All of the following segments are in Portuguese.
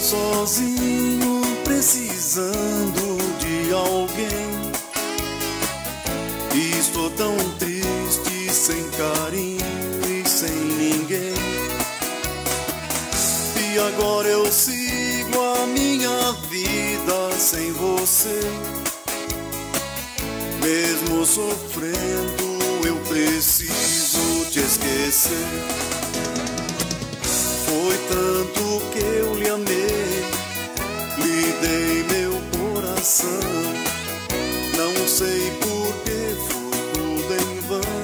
sozinho, precisando de alguém. Estou tão triste, sem carinho e sem ninguém. E agora eu sigo a minha vida sem você. Mesmo sofrendo, eu preciso te esquecer. Foi tanto que eu lhe amei, lhe dei meu coração. Não sei por que foi tudo em vão.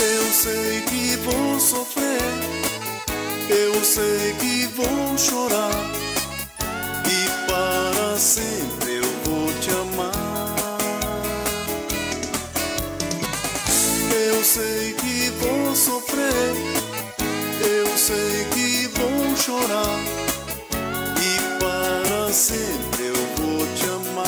Eu sei que vou sofrer, eu sei que vou chorar, e para sempre eu vou te amar. Eu sei que vou sofrer, eu sei que vou chorar, e para sempre eu vou te amar.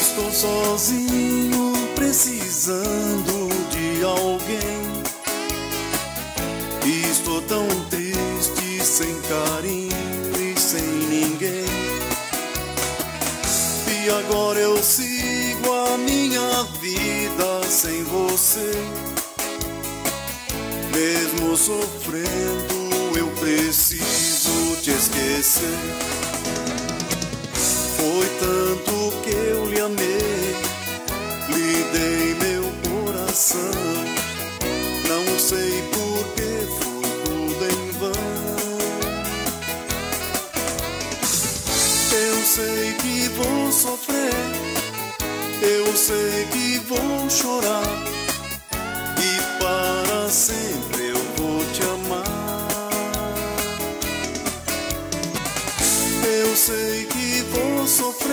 Estou sozinho, precisando de alguém. Estou tão triste, sem carinho e sem ninguém. E agora eu sigo a minha vida sem você. Mesmo sofrendo, eu preciso te esquecer. Foi tanto que eu lhe amei, lhe dei meu coração. Não sei por que foi tudo em vão. Eu sei que vou sofrer, eu sei que vou chorar, e para sempre eu vou te amar. Eu sei que vou sofrer,